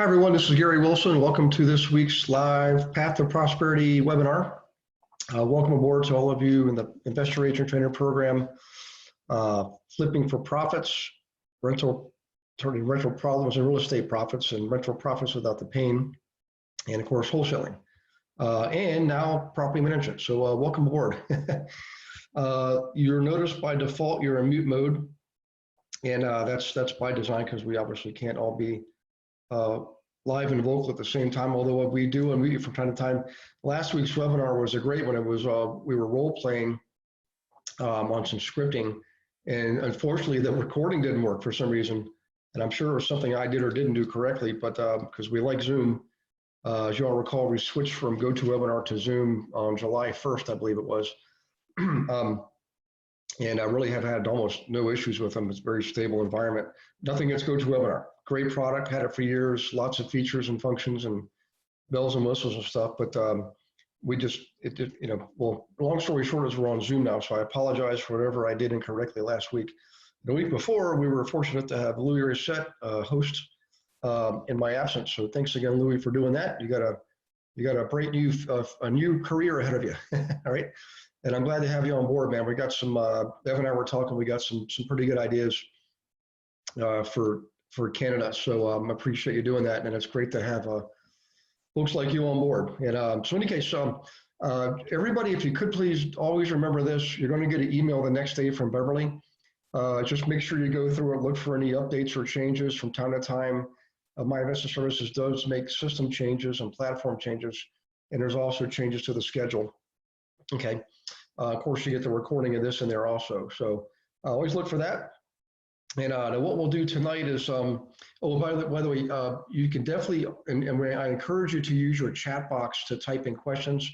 Hi, everyone. This is Gary Wilson. Welcome to this week's live Path to Prosperity webinar. Welcome aboard to all of you in the Investor Agent Trainer Program, Flipping for Profits, turning rental problems and real estate profits, and rental profits without the pain, and of course, wholesaling, and now property management. So welcome aboard. You're noticed by default, you're in mute mode, and that's by design because we obviously can't all be live and vocal at the same time, although what we do unmute you from time to time. Last week's webinar was a great one. It was, we were role playing on some scripting, and unfortunately the recording didn't work for some reason. And I'm sure it was something I did or didn't do correctly, but because we like Zoom, as you all recall, we switched from GoToWebinar to Zoom on July 1st, I believe it was. And I really have had almost no issues with them. It's a very stable environment. Nothing against GoToWebinar. Great product, had it for years, lots of features and functions and bells and whistles and stuff. But we just, well, long story short is we're on Zoom now. So I apologize for whatever I did incorrectly last week. The week before, we were fortunate to have Louis Reset host in my absence. So thanks again, Louis, for doing that. You got a bright new career ahead of you. All right. And I'm glad to have you on board, man. We got some, Bev and I were talking, we got some pretty good ideas for Canada. So I appreciate you doing that. And it's great to have folks like you on board. And so in any case, everybody, if you could please always remember this, you're going to get an email the next day from Beverly. Just make sure you go through it, look for any updates or changes from time to time. My Investment Services does make system changes and platform changes. And there's also changes to the schedule. Okay. Of course, you get the recording of this in there also. So always look for that. And what we'll do tonight is, oh, by the way, you can definitely, and I encourage you to use your chat box to type in questions.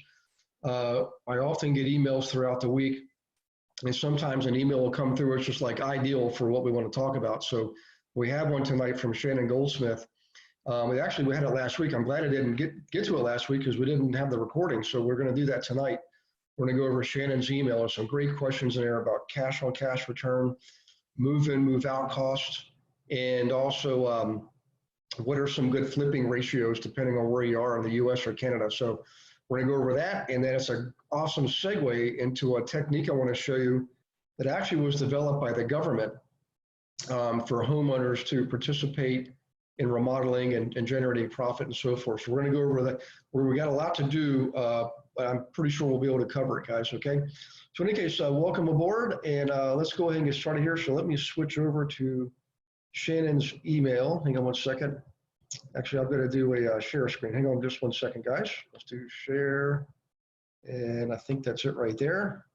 I often get emails throughout the week, and sometimes an email will come through. It's just like ideal for what we want to talk about. So we have one tonight from Shannon Goldsmith. We had it last week. I'm glad I didn't get to it last week because we didn't have the recording. So we're going to do that tonight. We're going to go over Shannon's email. There's some great questions in there about cash on cash return, move in, move out costs, and also what are some good flipping ratios depending on where you are in the US or Canada. So we're going to go over that. And then it's an awesome segue into a technique I want to show you that actually was developed by the government for homeowners to participate in remodeling and generating profit and so forth. So we're going to go over that, where we got a lot to do, but I'm pretty sure we'll be able to cover it, guys, okay? So in any case, welcome aboard, and let's go ahead and get started here. So let me switch over to Shannon's email. Hang on one second. Actually, I'm going to do a share screen. Hang on just one second, guys. Let's do share, and I think that's it right there.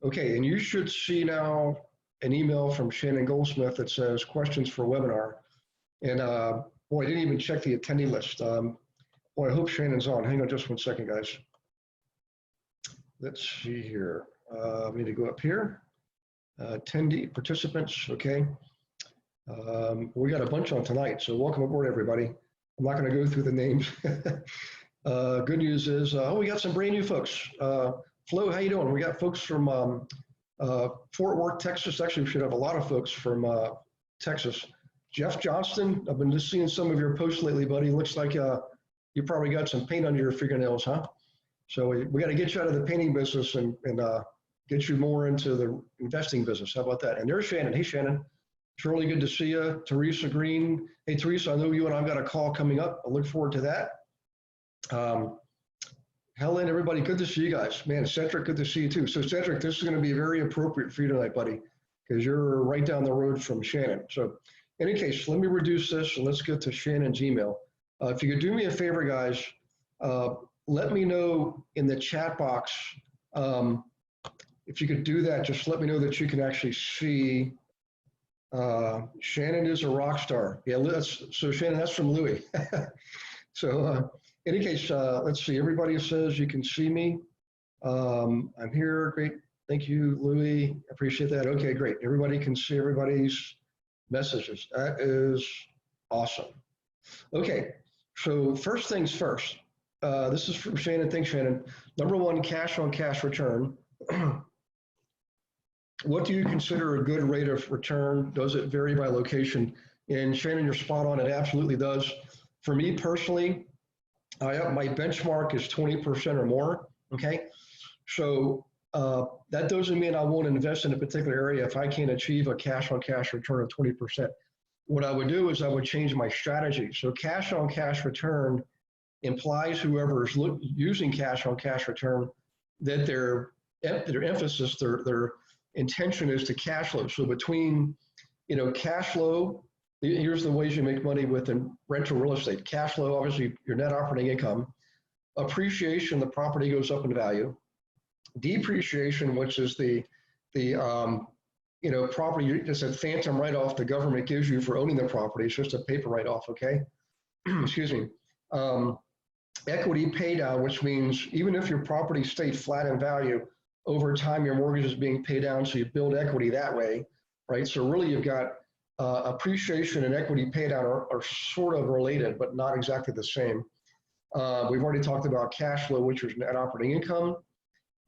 Okay, and you should see now an email from Shannon Goldsmith that says questions for webinar. And boy, I didn't even check the attendee list. Boy, I hope Shannon's on. Hang on just one second, guys. Let's see here. I need to go up here. Attendee participants, okay. We got a bunch on tonight, so welcome aboard, everybody. I'm not going to go through the names. Good news is, we got some brand new folks. Flo, how you doing? We got folks from Fort Worth, Texas. Actually, we should have a lot of folks from Texas. Jeff Johnston, I've been just seeing some of your posts lately, buddy. Looks like you probably got some paint under your fingernails, huh? So we got to get you out of the painting business and get you more into the investing business. How about that? And there's Shannon. Hey, Shannon. It's really good to see you. Teresa Green. Hey, Teresa, I know you and I've got a call coming up. I look forward to that. Helen, everybody, good to see you guys. Man, Cedric, good to see you too. So Cedric, this is going to be very appropriate for you tonight, buddy, because you're right down the road from Shannon. So in any case, let me reduce this and let's get to Shannon's email. If you could do me a favor, guys, let me know in the chat box. If you could do that, just let me know that you can actually see. Shannon is a rock star. Yeah, so Shannon, that's from Louis. So in any case, let's see. Everybody says you can see me. I'm here. Great. Thank you, Louis. Appreciate that. Okay, great. Everybody can see everybody's messages. That is awesome. Okay, so first things first. This is from Shannon. Thanks, Shannon. Number one, cash on cash return. What do you consider a good rate of return? Does it vary by location? And Shannon, you're spot on. It absolutely does. For me personally, my benchmark is 20% or more. Okay. So that doesn't mean I won't invest in a particular area if I can achieve a cash on cash return of 20%. What I would do is I would change my strategy. So cash on cash return implies whoever is using cash on cash return that their emphasis, their intention is to cash flow. So between, cash flow, here's the ways you make money with rental real estate. Cash flow, obviously your net operating income. Appreciation, the property goes up in value. Depreciation, which is the property, just a phantom write-off the government gives you for owning the property. It's just a paper write-off, okay? Excuse me. Equity pay down, which means even if your property stayed flat in value, over time your mortgage is being paid down, so you build equity that way, right? So really you've got appreciation and equity pay down are sort of related, but not exactly the same. We've already talked about cash flow, which is net operating income,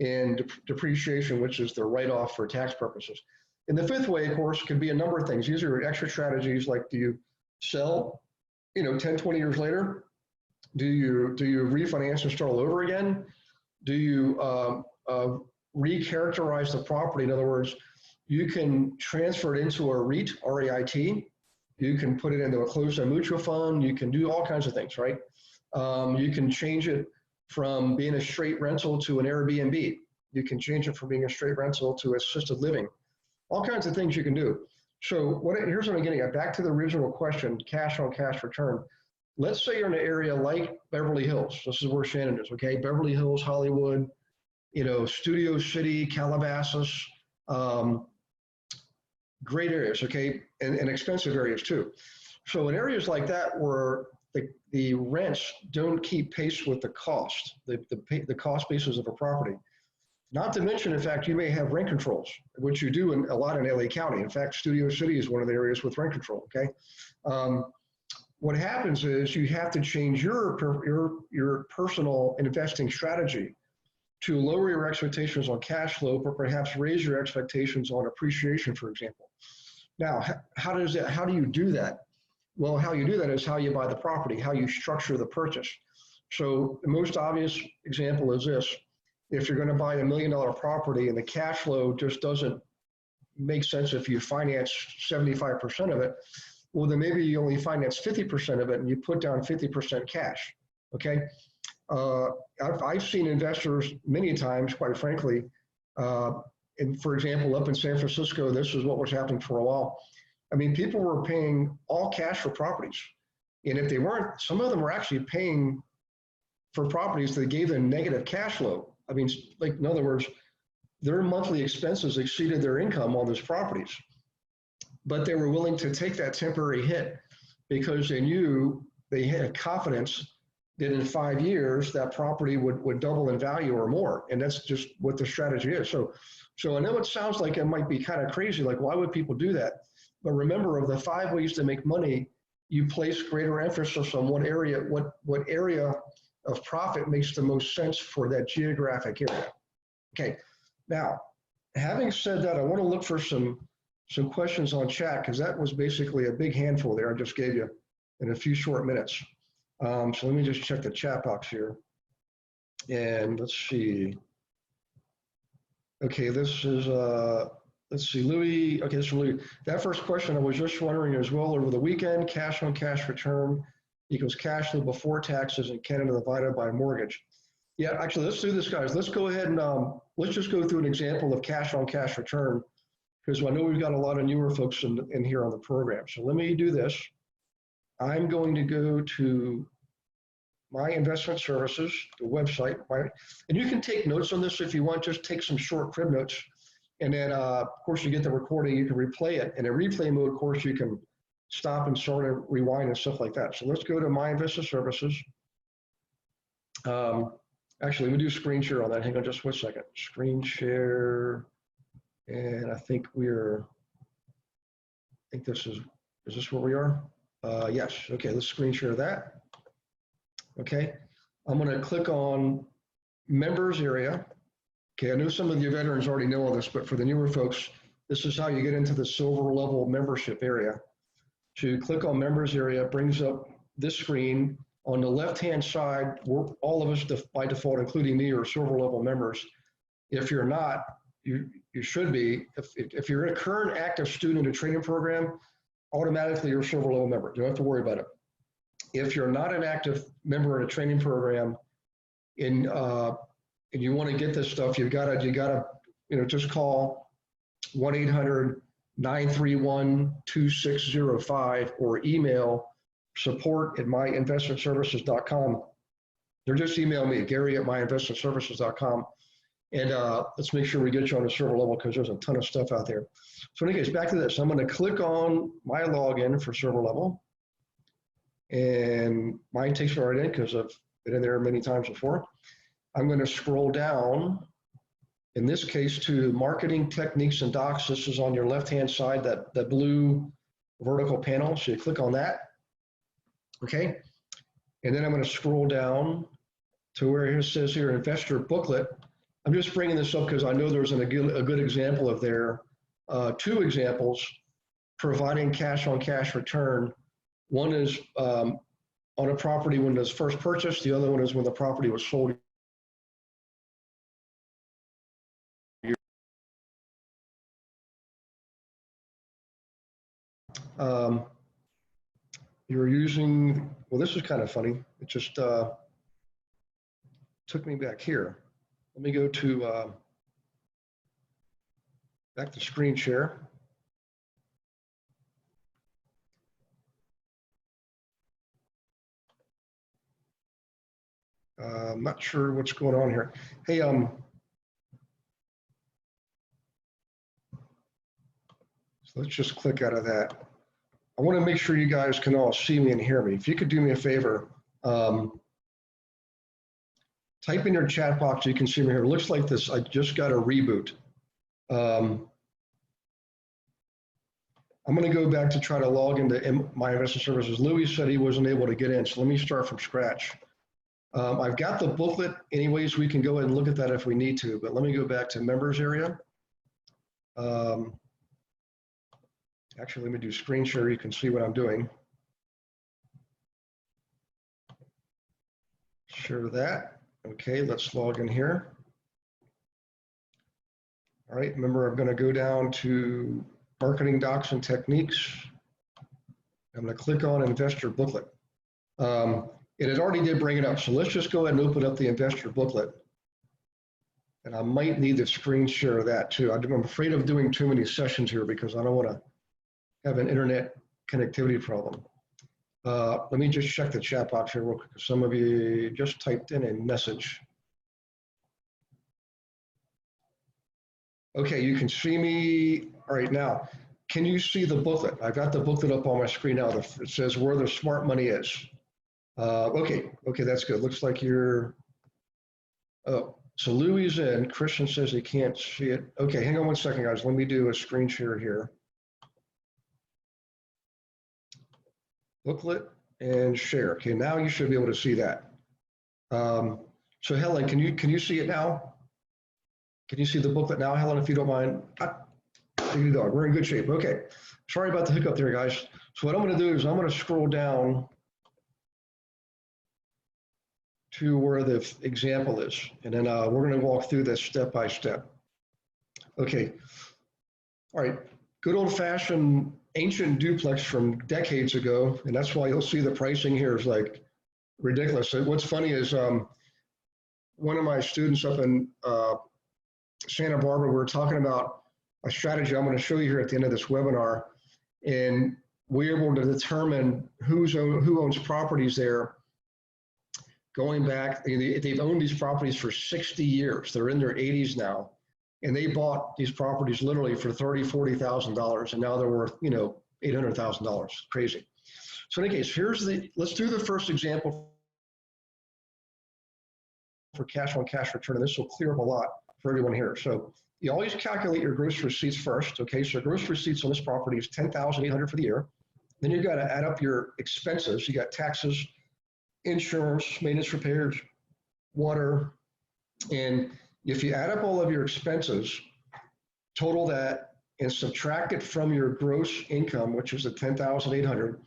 and depreciation, which is the write-off for tax purposes. And the fifth way, of course, could be a number of things. These are extra strategies like, do you sell, 10, 20 years later? Do you refinance and start all over again? Do you recharacterize the property? In other words, you can transfer it into a REIT, R-E-I-T. You can put it into a closed-end mutual fund. You can do all kinds of things, right? You can change it from being a straight rental to an Airbnb. You can change it from being a straight rental to assisted living. All kinds of things you can do. So here's what I'm getting at. Back to the original question, cash on cash return. Let's say you're in an area like Beverly Hills. This is where Shannon is, okay? Beverly Hills, Hollywood, Studio City, Calabasas, great areas, okay? And expensive areas too. So in areas like that where the rents don't keep pace with the cost, the cost basis of a property. Not to mention, in fact, you may have rent controls, which you do a lot in LA County. In fact, Studio City is one of the areas with rent control, okay? What happens is you have to change your personal investing strategy to lower your expectations on cash flow, but perhaps raise your expectations on appreciation, for example. Now, how do you do that? Well, how you do that is how you buy the property, how you structure the purchase. So the most obvious example is this. If you're going to buy $1 million property and the cash flow just doesn't make sense if you finance 75% of it, well, then maybe you only finance 50% of it and you put down 50% cash, okay? I've seen investors many times, quite frankly, and for example, up in San Francisco, this is what was happening for a while. I mean, people were paying all cash for properties. And if they weren't, some of them were actually paying for properties that gave them negative cash flow. I mean, like, in other words, their monthly expenses exceeded their income on those properties. But they were willing to take that temporary hit because they knew they had confidence that in 5 years, that property would double in value or more. And that's just what the strategy is. So I know it sounds like it might be kind of crazy, like why would people do that? But remember, of the 5 ways to make money, you place greater emphasis on what area of profit makes the most sense for that geographic area. Okay, now, having said that, I want to look for some questions on chat, because that was basically a big handful there I just gave you in a few short minutes. So let me just check the chat box here. And let's see. Okay, this is, let's see, Louis. Okay, this is Louis. That first question, I was just wondering as well, over the weekend, cash on cash return equals cash flow before taxes in Canada divided by mortgage. Yeah, actually, let's do this, guys. Let's go ahead and let's just go through an example of cash on cash return, because I know we've got a lot of newer folks in here on the program. So let me do this. I'm going to go to my investment services, the website, and you can take notes on this if you want. Just take some short crib notes, and then of course you get the recording, you can replay it. In a replay mode, of course, you can stop and sort of rewind and stuff like that. So let's go to my investment services. Actually, we do screen share on that. Hang on just 1 second. Screen share, and I think this is this where we are? Yes, okay, let's screen share that. Okay, I'm gonna click on members area. Okay, I know some of you veterans already know all this, but for the newer folks, this is how you get into the silver level membership area. So you click on members area, it brings up this screen. On the left-hand side, all of us by default, including me, are silver level members. If you're not, you should be. If you're a current active student in a training program, automatically you're a silver level member. You don't have to worry about it. If you're not an active member in a training program, and you want to get this stuff, you gotta just call 1-800-931-2605 or email support@myinvestmentservices.com. Or just email me, Gary@myinvestmentservices.com. And let's make sure we get you on the server level because there's a ton of stuff out there. So in any case, back to this. I'm going to click on my login for server level. And mine takes me right in because I've been in there many times before. I'm going to scroll down, in this case, to marketing techniques and docs. This is on your left-hand side, that blue vertical panel. So you click on that. Okay. And then I'm going to scroll down to where it says here, investor booklet. I'm just bringing this up because I know there's a good example of there. Two examples providing cash on cash return. One is on a property when it was first purchased. The other one is when the property was sold. You're using, well, this is kind of funny. It just took me back here. Let me go to back to screen share. I'm not sure what's going on here. Hey, so let's just click out of that. I want to make sure you guys can all see me and hear me. If you could do me a favor, type in your chat box so you can see me here. It looks like this, I just got a reboot. I'm going to go back to try to log into My Investment Services. Louis said he wasn't able to get in, so let me start from scratch. I've got the booklet anyways. We can go ahead and look at that if we need to, but let me go back to members area. Actually, let me do screen share. You can see what I'm doing. Share that. Okay, let's log in here. All right, remember I'm going to go down to marketing docs and techniques. I'm going to click on investor booklet. It already did bring it up, so let's just go ahead and open up the investor booklet. And I might need to screen share that too. I'm afraid of doing too many sessions here because I don't want to have an internet connectivity problem. Let me just check the chat box here real quick. Some of you just typed in a message. Okay, you can see me. All right, now, can you see the booklet? I've got the booklet up on my screen now. It says where the smart money is. Okay, that's good. Looks like you're, oh, so Louis is in. Christian says he can't see it. Okay, hang on one second, guys. Let me do a screen share here. Booklet and share. Okay, now you should be able to see that. So Helen, can you see it now? Can you see the booklet now, Helen, if you don't mind? Dog, we're in good shape. Okay, sorry about the hiccup there, guys. So what I'm going to do is I'm going to scroll down to where the example is, and then we're going to walk through this step by step. Okay, all right, good old-fashioned ancient duplex from decades ago, and that's why you'll see the pricing here is like ridiculous. So what's funny is one of my students up in Santa Barbara, we were talking about a strategy I'm going to show you here at the end of this webinar, and we're able to determine who owns properties there going back. They've owned these properties for 60 years. They're in their 80s now. And they bought these properties literally for $30,000, $40,000, and now they're worth, $800,000. Crazy. So in any case, let's do the first example for cash on cash return, and this will clear up a lot for everyone here. So you always calculate your gross receipts first. Okay, so gross receipts on this property is $10,800 for the year. Then you've got to add up your expenses. You got taxes, insurance, maintenance, repairs, water, and if you add up all of your expenses, total that, and subtract it from your gross income, which is the 10,800,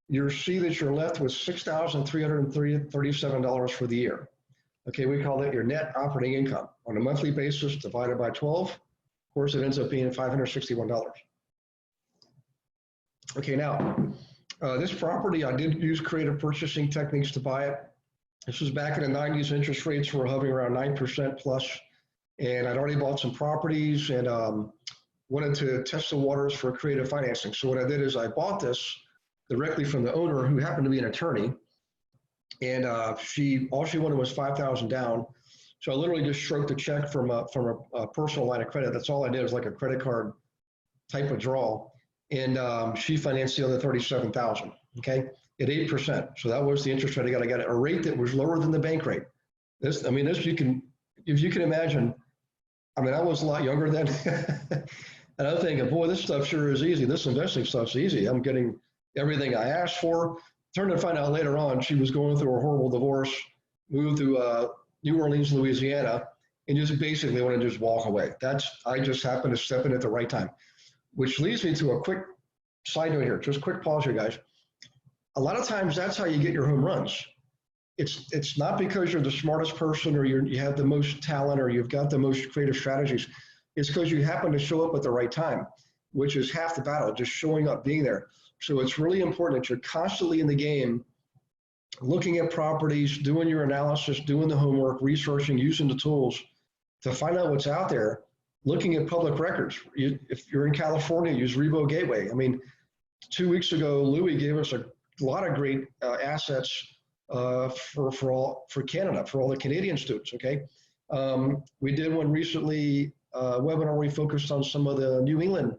you'll see that you're left with $6,337 for the year. Okay, we call that your net operating income. On a monthly basis, divided by 12, of course, it ends up being $561. Okay, now, this property, I did use creative purchasing techniques to buy it. This was back in the 90s. Interest rates were hovering around 9% plus, and I'd already bought some properties and wanted to test the waters for creative financing. So what I did is I bought this directly from the owner, who happened to be an attorney, and all she wanted was $5,000 down. So I literally just stroked a check from a personal line of credit. That's all I did, was like a credit card type of draw, and she financed the other $37,000. Okay, at 8%. So that was the interest rate I got. I got a rate that was lower than the bank rate. This, I mean, this you can, if you can imagine. I mean, I was a lot younger then, and I'm thinking, boy, this stuff sure is easy. This investing stuff's easy. I'm getting everything I asked for. Turned to find out later on, she was going through a horrible divorce, moved to New Orleans, Louisiana, and just basically wanted to just walk away. I just happened to step in at the right time, which leads me to a quick side note here. Just quick pause here, guys. A lot of times that's how you get your home runs. It's not because you're the smartest person or you have the most talent or you've got the most creative strategies. It's because you happen to show up at the right time, which is half the battle, just showing up, being there. So it's really important that you're constantly in the game, looking at properties, doing your analysis, doing the homework, researching, using the tools to find out what's out there, looking at public records. If you're in California, use Rebo Gateway. I mean, 2 weeks ago, Louis gave us a lot of great assets for Canada, for all the Canadian students, okay? We did one recently, webinar we focused on some of the New England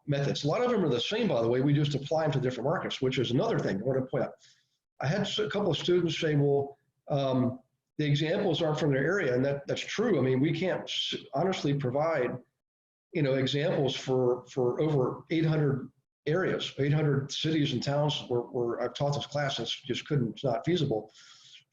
methods. A lot of them are the same, by the way. We just apply them to different markets, which is another thing I want to point out. I had a couple of students say, well, the examples aren't from their area, and that's true. I mean, we can't honestly provide, examples for over 800 areas, 800 cities and towns where I've taught this class. It's not feasible.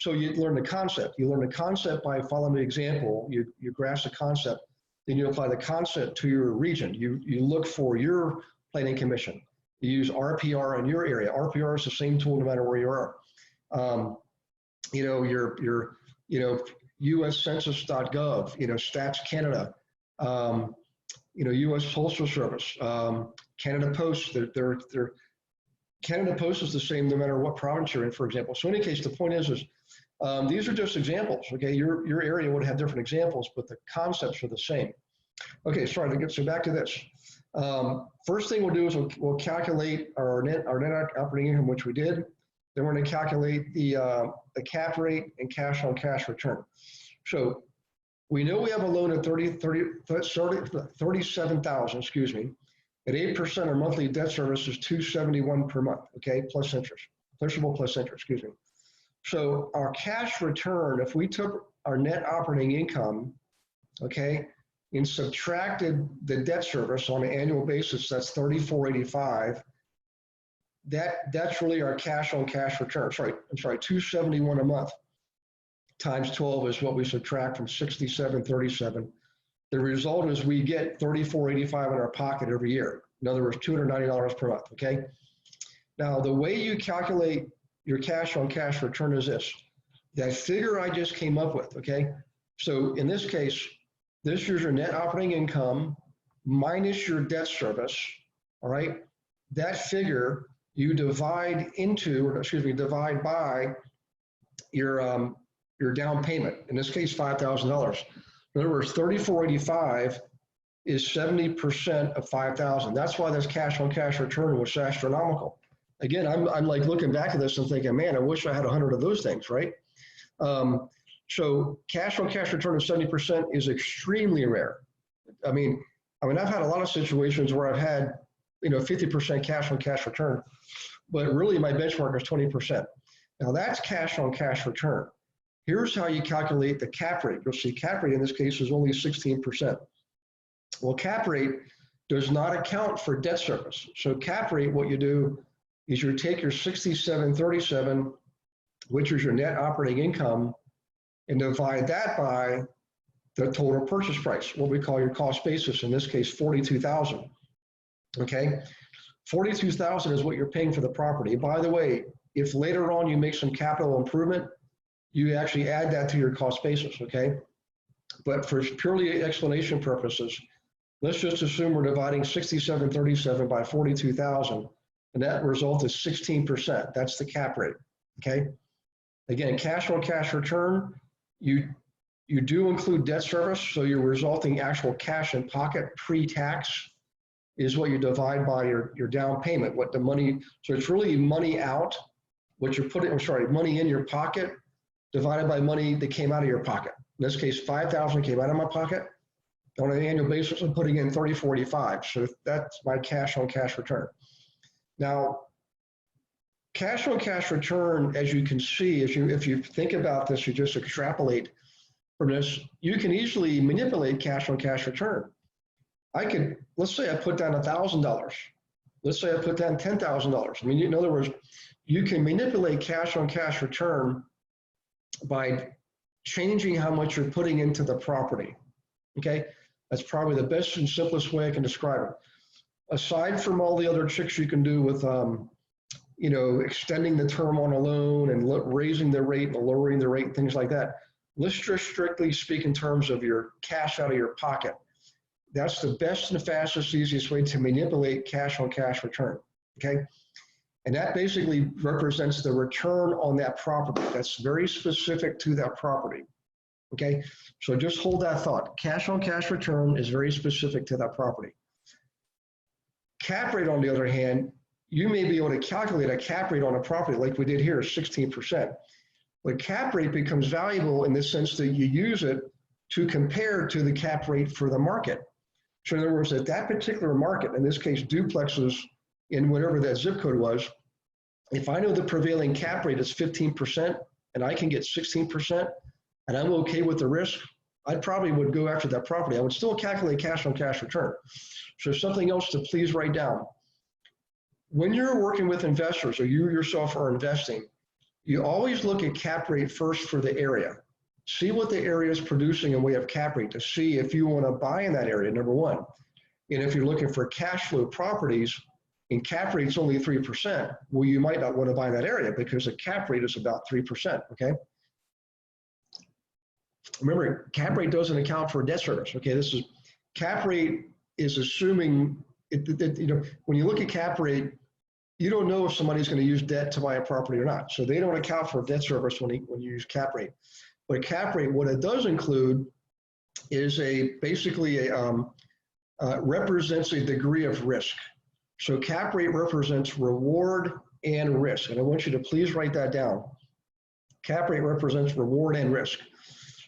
So you learn the concept. You learn the concept by following the example. You grasp the concept, then you apply the concept to your region. You look for your planning commission. You use RPR in your area. RPR is the same tool no matter where you are. Your USCensus.gov, Stats Canada, U.S. Postal Service, Canada Post. Canada Post is the same no matter what province you're in, for example. So in any case, the point is these are just examples. Okay, your area would have different examples, but the concepts are the same. Okay, sorry. So back to this. First thing we'll do is we'll calculate our net operating income, which we did. Then we're going to calculate the cap rate and cash on cash return. So we know we have a loan at 37,000, excuse me. At 8%, our monthly debt service is $271 per month, okay, plus interest, principal plus interest, excuse me. So our cash return, if we took our net operating income, okay, and subtracted the debt service on an annual basis, that's $34.85. That's really our cash on cash return. I'm sorry, $271 a month times 12 is what we subtract from $67.37. The result is we get $34.85 in our pocket every year. In other words, $290 per month, okay? Now, the way you calculate your cash on cash return is this. That figure I just came up with, okay? So in this case, this is your net operating income minus your debt service, all right? That figure you divide by your down payment. In this case, $5,000. In other words, $34.85 is 70% of $5,000. That's why this cash on cash return was astronomical. Again, I'm like looking back at this and thinking, man, I wish I had 100 of those things, right? So cash on cash return of 70% is extremely rare. I mean, I've had a lot of situations where I've had 50% cash on cash return, but really my benchmark is 20%. Now that's cash on cash return. Here's how you calculate the cap rate. You'll see cap rate in this case is only 16%. Well, cap rate does not account for debt service. So cap rate, what you do is you take your 67.37, which is your net operating income, and divide that by the total purchase price, what we call your cost basis, in this case, $42,000. Okay, $42,000 is what you're paying for the property. By the way, if later on you make some capital improvement, you actually add that to your cost basis. Okay, but for purely explanation purposes, let's just assume we're dividing 6737 by 42,000, and that result is 16%. That's the cap rate. Okay, again, cash on cash return, you do include debt service, so your resulting actual cash in pocket pre-tax is what you divide by your down payment, what the money, so it's really money out, what you're putting, money in your pocket divided by money that came out of your pocket. In this case, 5,000 came out of my pocket. On an annual basis, I'm putting in 3045, so that's my cash on cash return. Now, cash on cash return, as you can see, if you think about this, you just extrapolate from this, you can easily manipulate cash on cash return. Let's say I put down $1,000. Let's say I put down $10,000. I mean, in other words, you can manipulate cash on cash return by changing how much you're putting into the property. Okay, that's probably the best and simplest way I can describe it. Aside from all the other tricks you can do with, extending the term on a loan and raising the rate and lowering the rate and things like that, let's just strictly speak in terms of your cash out of your pocket. That's the best and fastest, easiest way to manipulate cash on cash return, okay? And that basically represents the return on that property. That's very specific to that property, okay? So just hold that thought. Cash on cash return is very specific to that property. Cap rate, on the other hand, you may be able to calculate a cap rate on a property like we did here, 16%. But cap rate becomes valuable in the sense that you use it to compare to the cap rate for the market. So in other words, at that particular market, in this case, duplexes in whatever that zip code was, if I know the prevailing cap rate is 15% and I can get 16% and I'm okay with the risk, I probably would go after that property. I would still calculate cash on cash return. So something else to please write down. When you're working with investors or you yourself are investing, you always look at cap rate first for the area. See what the area is producing in way of cap rate to see if you want to buy in that area, number one. And if you're looking for cash flow properties and cap rate's only 3%, well, you might not want to buy in that area because the cap rate is about 3%, okay? Remember, cap rate doesn't account for debt service, okay? Cap rate is assuming, when you look at cap rate, you don't know if somebody's going to use debt to buy a property or not. So they don't account for debt service when you use cap rate. But cap rate, what it does include is basically represents a degree of risk. So cap rate represents reward and risk. And I want you to please write that down. Cap rate represents reward and risk.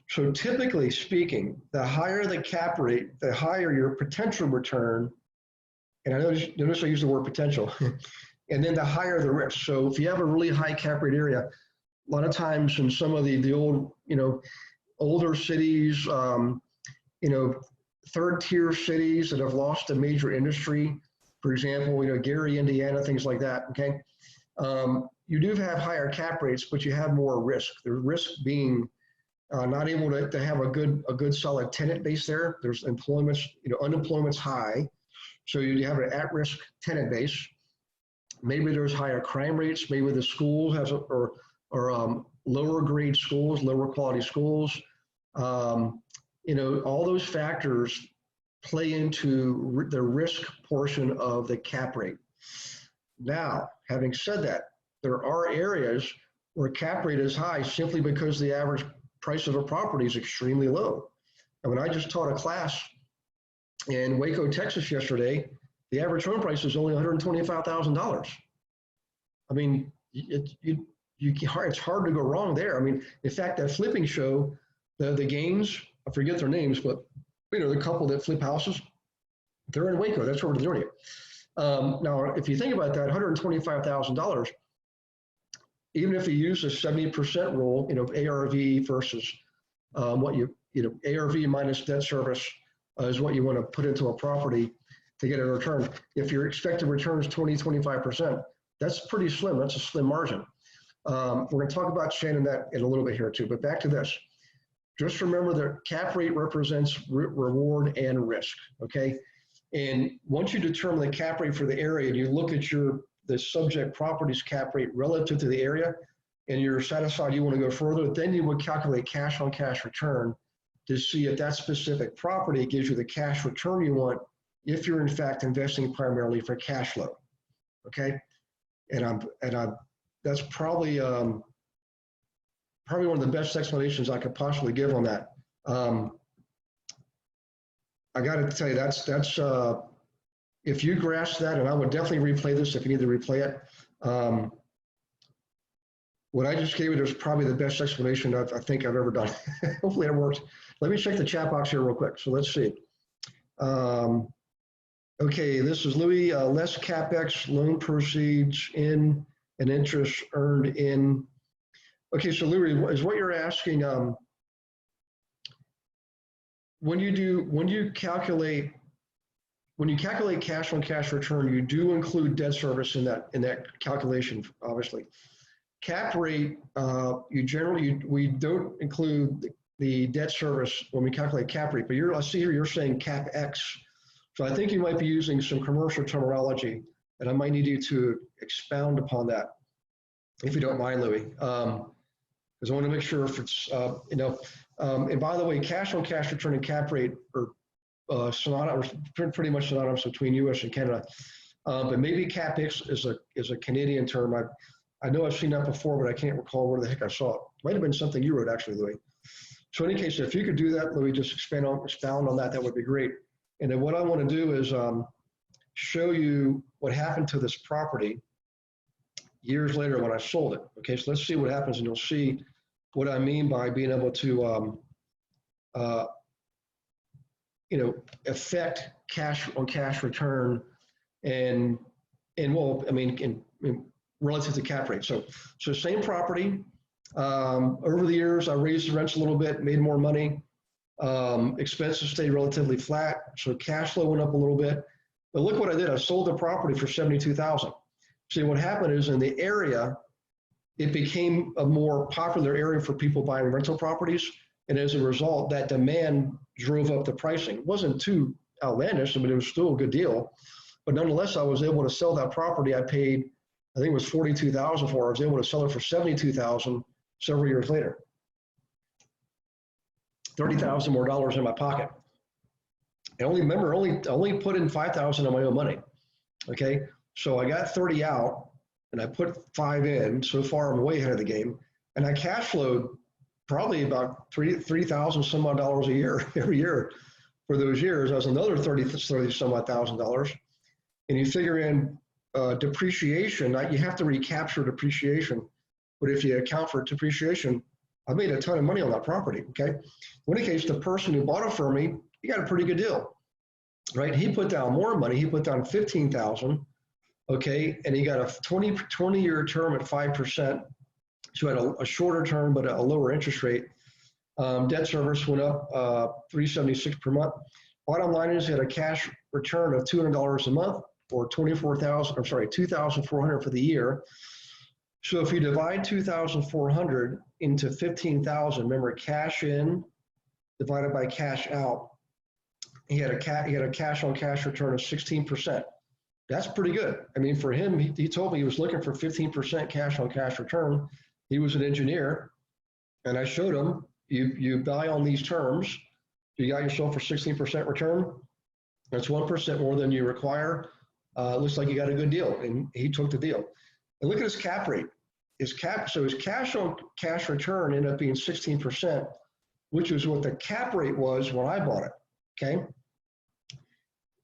So typically speaking, the higher the cap rate, the higher your potential return. And I notice I use the word potential. And then the higher the risk. So if you have a really high cap rate area, a lot of times in some of the old, older cities, third tier cities that have lost a major industry, for example, Gary, Indiana, things like that, okay? You do have higher cap rates, but you have more risk. The risk being not able to have a good solid tenant base there. There's unemployment's high. So you have an at-risk tenant base. Maybe there's higher crime rates. Maybe the schools or lower grade schools, lower quality schools. All those factors play into the risk portion of the cap rate. Now, having said that, there are areas where cap rate is high simply because the average price of a property is extremely low. And when I just taught a class in Waco, Texas yesterday, the average home price is only $125,000. I mean, it's hard to go wrong there. I mean, in fact, that flipping show, the Gaines, I forget their names, but the couple that flip houses, they're in Waco. That's where they're doing it. Now, if you think about that, $125,000, even if you use a 70% rule, ARV versus ARV minus debt service is what you want to put into a property to get a return. If your expected return is 20-25%, that's pretty slim. That's a slim margin. We're going to talk about Shannon that in a little bit here too, but back to this. just remember that cap rate represents reward and risk, okay? And once you determine the cap rate for the area and you look at the subject property's cap rate relative to the area, and you're satisfied you want to go further, then you would calculate cash on cash return to see if that specific property gives you the cash return you want if you're in fact investing primarily for cash flow, okay? And that's probably one of the best explanations I could possibly give on that. I got to tell you, that's if you grasp that, and I would definitely replay this if you need to replay it. What I just gave you is probably the best explanation I think I've ever done. Hopefully it works. Let me check the chat box here real quick. So let's see. Okay, this is Louis. Less CapEx, loan proceeds in, and interest earned in. Okay, so Louis, is what you're asking, when you calculate cash on cash return, you do include debt service in that calculation, obviously. Cap rate, we don't include the debt service when we calculate cap rate, but I see here you're saying CapEx. So I think you might be using some commercial terminology, and I might need you to expound upon that, if you don't mind, Louis. Because I want to make sure if it's, and by the way, cash on cash return and cap rate are synonymous, pretty much synonymous between US and Canada. But maybe CapEx is a Canadian term. I know I've seen that before, but I can't recall where the heck I saw it. Might have been something you wrote, actually, Louis. So in any case, if you could do that, Louis, just expound on that, that would be great. And then what I want to do is show you what happened to this property years later when I sold it. Okay, so let's see what happens, and you'll see what I mean by being able to, affect cash on cash return and well, I mean, in relative to cap rate. So same property. Over the years, I raised the rents a little bit, made more money. Expenses stayed relatively flat, so cash flow went up a little bit. But look what I did. I sold the property for $72,000. See, what happened is in the area, it became a more popular area for people buying rental properties. And as a result, that demand drove up the pricing. It wasn't too outlandish, but it was still a good deal. But nonetheless, I was able to sell that property. I paid, I think it was $42,000 for it. I was able to sell it for $72,000 several years later. $30,000 more dollars in my pocket. And only put in $5,000 of my own money. Okay, so I got 30 out, and I put 5 in. So far, I'm way ahead of the game, and I cash flowed probably about $3,000 some odd dollars a year every year for those years. That was another 30 some odd $1,000. And you figure in depreciation. You have to recapture depreciation, but if you account for depreciation, I made a ton of money on that property. Okay, in any case, the person who bought it for me, he got a pretty good deal, right? He put down more money. He put down $15,000. Okay, and he got a 20-year term at 5%. So had a shorter term, but a lower interest rate. Debt service went up $376 per month. Bottom line is he had a cash return of $200 a month, or $2,400 for the year. So if you divide 2,400 into 15,000, remember cash in divided by cash out, he had a cash on cash return of 16%. That's pretty good. I mean, for him, he told me he was looking for 15% cash on cash return. He was an engineer, and I showed him, you buy on these terms, you got yourself for 16% return. That's 1% more than you require. Looks like you got a good deal, and he took the deal. And look at his cap rate. His cash on cash return ended up being 16%, which is what the cap rate was when I bought it. Okay.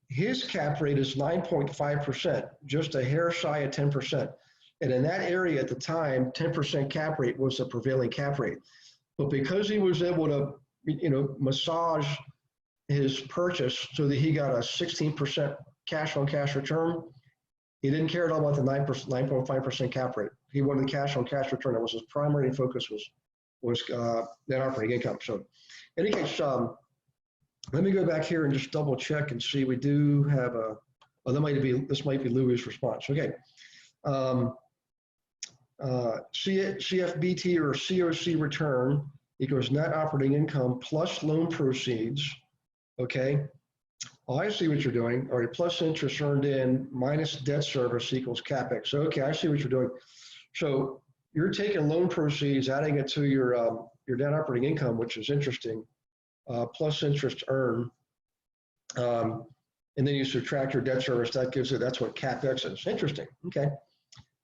His cap rate is 9.5%, just a hair shy of 10%. And in that area at the time, 10% cap rate was the prevailing cap rate. But because he was able to, massage his purchase so that he got a 16% cash on cash return, he didn't care at all about the 9.5% cap rate. He wanted the cash on cash return. That was his primary focus, was net operating income. So in any case, let me go back here and just double check and see. We do have this might be Louis' response. Okay. CFBT or COC return equals net operating income plus loan proceeds, okay? Oh, I see what you're doing. All right, plus interest earned in minus debt service equals CapEx. Okay, I see what you're doing. So you're taking loan proceeds, adding it to your net operating income, which is interesting, plus interest earned, and then you subtract your debt service. That gives it. That's what CapEx is. Interesting. Okay.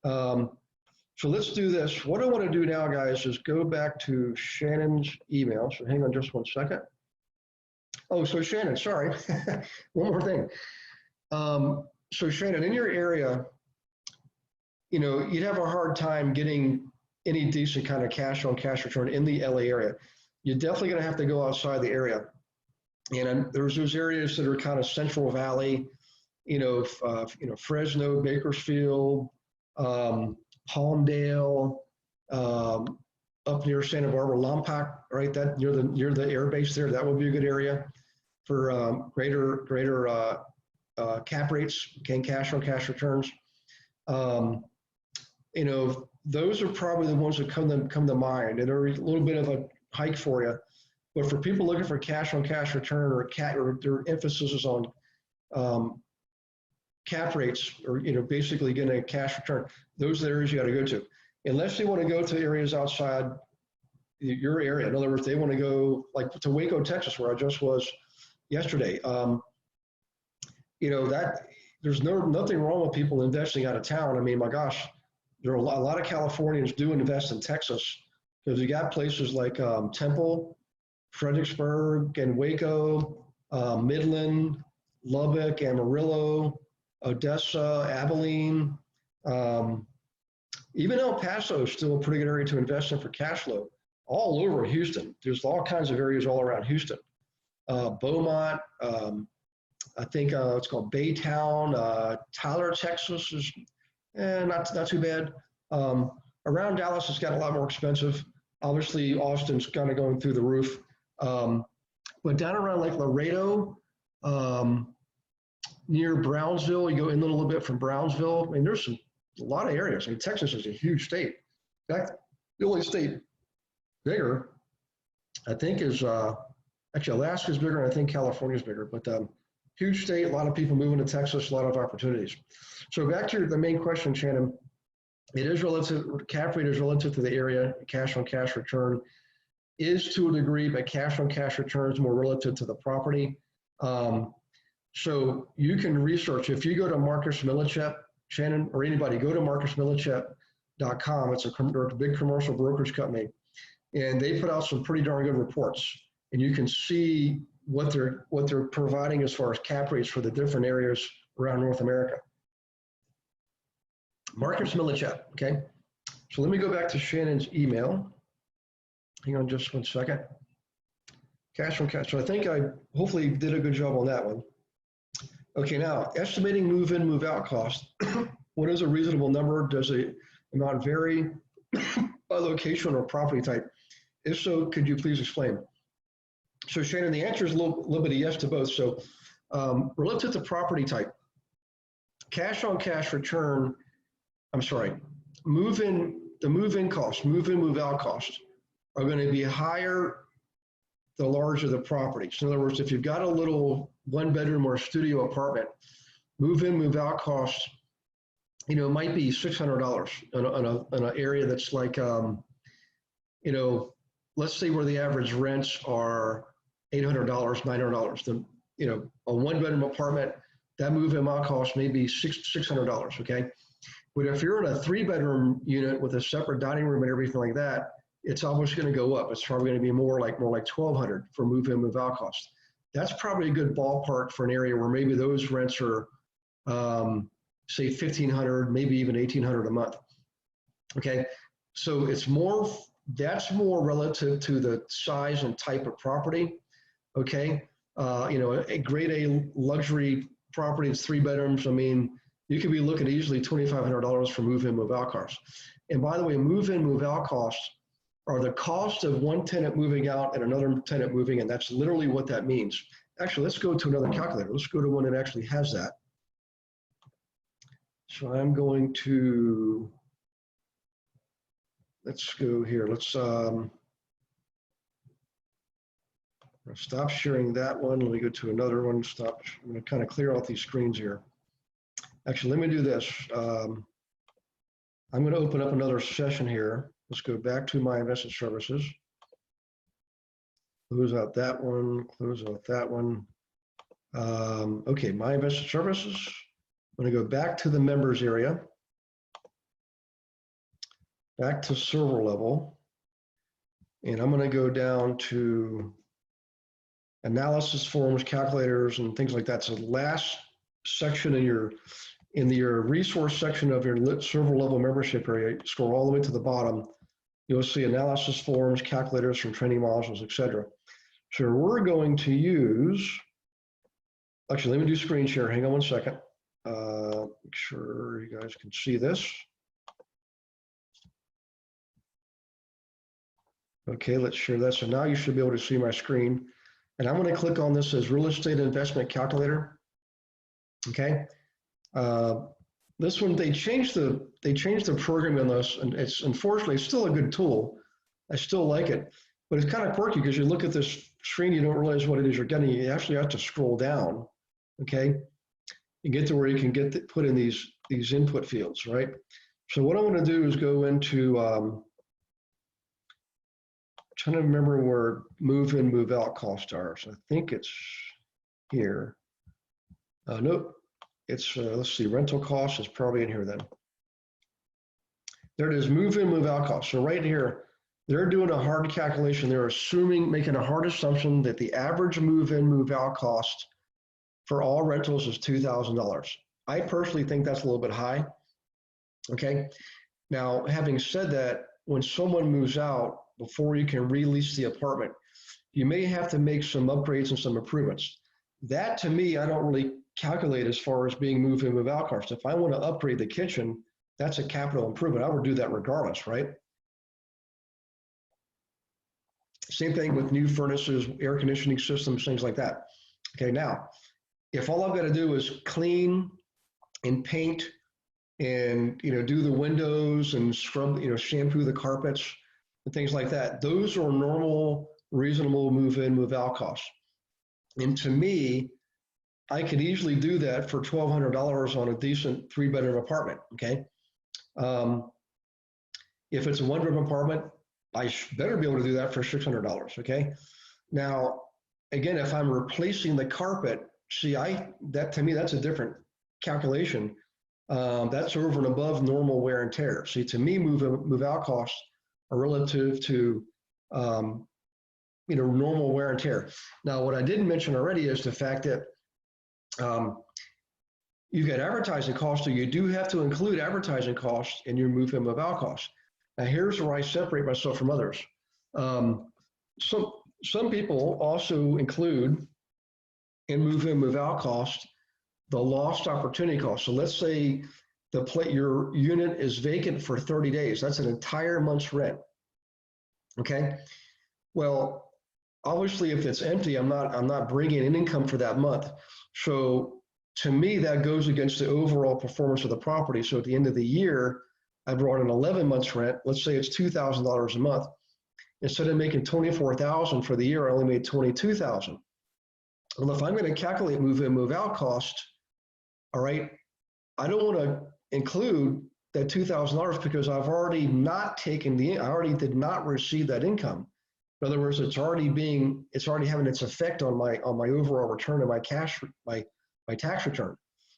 So let's do this. What I want to do now, guys, is go back to Shannon's email. So hang on just one second. Oh, so Shannon, sorry. One more thing. So Shannon, in your area, you know, you'd have a hard time getting any decent kind of cash on cash return in the LA area. You're definitely going to have to go outside the area. And there's those areas that are kind of Central Valley, Fresno, Bakersfield, Palmdale, up near Santa Barbara, Lompoc, right? That near the air base there. That would be a good area for greater cap rates, cash on cash returns. Those are probably the ones that come to mind, and they're a little bit of a hike for you. But for people looking for cash on cash return or their emphasis is on cap rates or basically getting a cash return, those are the areas you got to go to. Unless they want to go to areas outside your area. In other words, they want to go like to Waco, Texas, where I just was yesterday. That there's nothing wrong with people investing out of town. I mean, my gosh, there are a lot of Californians do invest in Texas because you got places like Temple, Fredericksburg, and Waco, Midland, Lubbock, Amarillo, Odessa, Abilene, even El Paso is still a pretty good area to invest in for cash flow. All over Houston, there's all kinds of areas all around Houston. Beaumont, I think it's called Baytown. Tyler, Texas is not too bad. Around Dallas, it's got a lot more expensive. Obviously, Austin's kind of going through the roof. But down around like Laredo, near Brownsville, you go in a little bit from Brownsville. I mean, there's a lot of areas. I mean, Texas is a huge state. In fact, the only state bigger, I think, is actually Alaska's bigger, and I think California's bigger. But huge state, a lot of people moving to Texas, a lot of opportunities. So back to the main question, Shannon. It is relative, cap rate is relative to the area, cash on cash return is to a degree, but cash on cash return is more relative to the property. So you can research, if you go to Marcus Millichap, Shannon, or anybody, go to marcusmillichap.com. It's a big commercial brokerage company, and they put out some pretty darn good reports. And you can see what they're providing as far as cap rates for the different areas around North America. Marcus Millichap, okay? So let me go back to Shannon's email. Hang on just one second. Cash on cash. So I think I hopefully did a good job on that one. Okay, now estimating move-in, move-out cost. What is a reasonable number? Does the amount vary by location or property type? If so, could you please explain? So Shannon, the answer is a little bit of yes to both. So relative to property type, cash on cash return, the move-in cost, move-in, move-out costs are going to be higher the larger the property. So in other words, if you've got a little one bedroom or studio apartment, move-in, move-out costs, might be $600 in an area that's like, let's say where the average rents are $800, $900. Then, a one bedroom apartment, that move-in cost may be $600, okay? But if you're in a 3-bedroom unit with a separate dining room and everything like that, it's almost going to go up. It's probably going to be more like $1,200 for move-in, move-out costs. That's probably a good ballpark for an area where maybe those rents are, say, $1,500, maybe even $1,800 a month. Okay, so that's more relative to the size and type of property. Okay, a grade A luxury property is 3 bedrooms. I mean, you could be looking at easily $2,500 for move-in, move-out costs. And by the way, move-in, move-out costs are the cost of one tenant moving out and another tenant moving in. That's literally what that means. Actually, let's go to another calculator. Let's go to one that actually has that. So I'm going to, let's go here. Let's Stop sharing that one. Let me go to another one. Stop. I'm going to kind of clear out these screens here. Actually, let me do this. I'm going to open up another session here. Let's go back to my investment services. Close out that one. Close out that one. Okay, my investment services. I'm going to go back to the members area. Back to server level. And I'm going to go down to analysis forms, calculators, and things like that. So the last section in your resource section of your server level membership area, scroll all the way to the bottom, you'll see analysis forms, calculators from training modules, etc. So we're going to use, actually, let me do screen share. Hang on one second. Make sure you guys can see this. Okay, let's share that. So now you should be able to see my screen. And I'm going to click on this as real estate investment calculator. Okay. This one, they changed the programming on this, and it's unfortunately still a good tool. I still like it, but it's kind of quirky because you look at this screen, you don't realize what it is you're getting. You actually have to scroll down. Okay. You get to where you can put in these input fields, right? So what I want to do is go into, trying to remember where move in, move out costs are. So I think it's here. Nope, it's, let's see, rental costs is probably in here then. There it is, move in, move out costs. So right here, they're doing a hard calculation. They're making a hard assumption that the average move in, move out cost for all rentals is $2,000. I personally think that's a little bit high. Okay. Now, having said that, when someone moves out, before you can release the apartment, you may have to make some upgrades and some improvements. That to me, I don't really calculate as far as being move in, move out costs. If I want to upgrade the kitchen, that's a capital improvement. I would do that regardless, right? Same thing with new furnaces, air conditioning systems, things like that. Okay, now, if all I've got to do is clean and paint and do the windows and scrub, shampoo the carpets and things like that, those are normal, reasonable move in, move out costs. And to me, I could easily do that for $1,200 on a decent 3-bedroom apartment. Okay. If it's a 1-bedroom apartment, I better be able to do that for $600. Okay. Now, again, if I'm replacing the carpet, see, that to me, that's a different calculation. That's over and above normal wear and tear. See, to me, move out costs are relative to normal wear and tear. Now, what I didn't mention already is the fact that you've got advertising costs, so you do have to include advertising costs in your move in, move out costs. Now, here's where I separate myself from others. Some people also include in move in, move out costs the lost opportunity cost. So let's say your unit is vacant for 30 days. That's an entire month's rent. Okay. Well, obviously, if it's empty, I'm not bringing in income for that month. So to me, that goes against the overall performance of the property. So at the end of the year, I brought in 11 months rent. Let's say it's $2,000 a month. Instead of making $24,000 for the year, I only made $22,000. Well, if I'm going to calculate move in, move out cost, all right, I don't want to include that $2,000 because I've already not taken I already did not receive that income. In other words, it's already having its effect on my overall return of my tax return.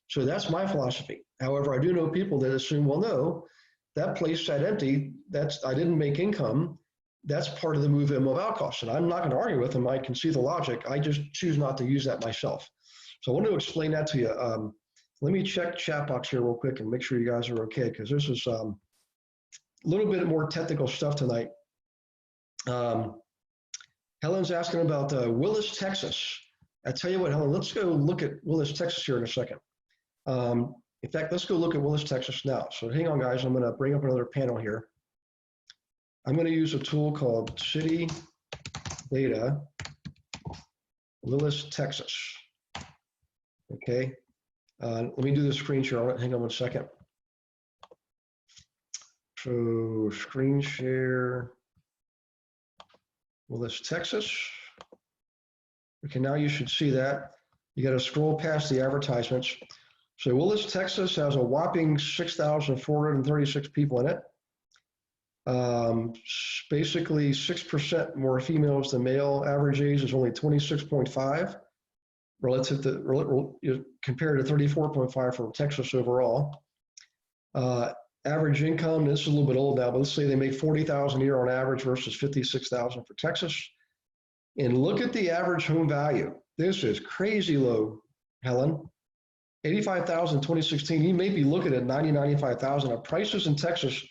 So that's my philosophy. However, I do know people that assume, well, no, that place sat empty. I didn't make income. That's part of the move in, move out cost. And I'm not going to argue with them. I can see the logic. I just choose not to use that myself. So I want to explain that to you. Let me check chat box here real quick and make sure you guys are okay, because this is a little bit more technical stuff tonight. Helen's asking about Willis, Texas. I tell you what, Helen, let's go look at Willis, Texas here in a second. In fact, let's go look at Willis, Texas now. So hang on, guys. I'm going to bring up another panel here. I'm going to use a tool called City Data, Willis, Texas. Okay. Let me do the screen share. Hang on one second. So screen share, Willis, Texas. Okay, now you should see that. You got to scroll past the advertisements. So Willis, Texas has a whopping 6,436 people in it. Basically 6% more females than male. Average age is only 26.5 relative to compared to 34.5 for Texas overall. Average income, this is a little bit old now, but let's say they make 40,000 a year on average versus 56,000 for Texas. And look at the average home value. This is crazy low, Helen. 85,000 in 2016. You may be looking at 90, 95,000. Now, prices in Texas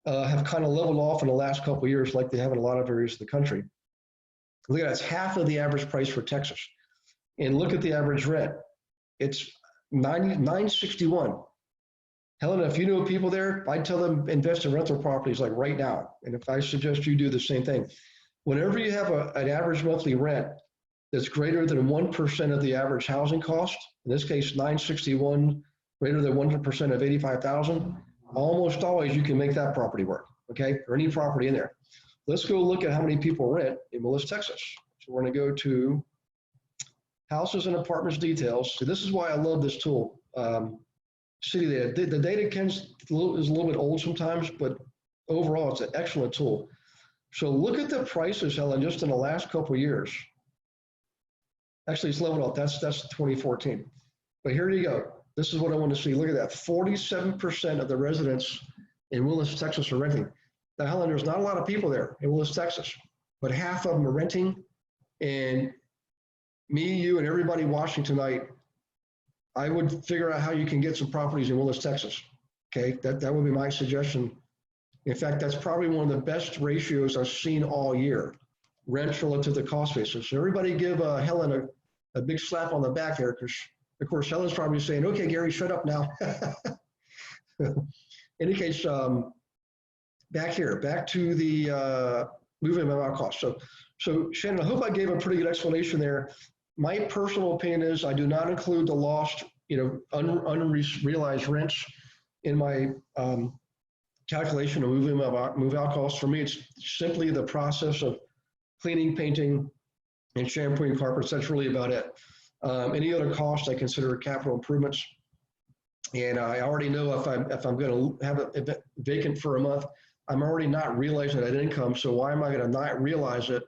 have kind of leveled off in the last couple of years, like they have in a lot of areas of the country. Look at that, it's half of the average price for Texas. And look at the average rent. It's $961. Helen, if you know people there, I'd tell them invest in rental properties like right now. And if I suggest you do the same thing, whenever you have an average monthly rent that's greater than 1% of the average housing cost, in this case, $961, greater than 1% of 85,000, almost always you can make that property work, okay? Or any property in there. Let's go look at how many people rent in Willis, Texas. So we're gonna go to houses and apartments details. So this is why I love this tool. City data. The data is a little bit old sometimes, but overall it's an excellent tool. So look at the prices, Helen, just in the last couple of years. Actually, it's leveled off. That's 2014. But here you go. This is what I want to see. Look at that. 47% of the residents in Willis, Texas are renting. Now, Helen, there's not a lot of people there in Willis, Texas, but half of them are renting. And me, you, and everybody watching tonight, I would figure out how you can get some properties in Willis, Texas. Okay, that would be my suggestion. In fact, that's probably one of the best ratios I've seen all year, rent relative to cost basis. So everybody give Helen a big slap on the back there, because of course Helen's probably saying, okay, Gary, shut up now. In any case, back here, back to the moving amount cost. So Shannon, I hope I gave a pretty good explanation there. My personal opinion is I do not include the lost, unrealized rents in my calculation of move out costs. For me, it's simply the process of cleaning, painting, and shampooing carpets. That's really about it. Any other cost I consider capital improvements. And I already know if I'm going to have it vacant for a month, I'm already not realizing that income. So why am I going to not realize it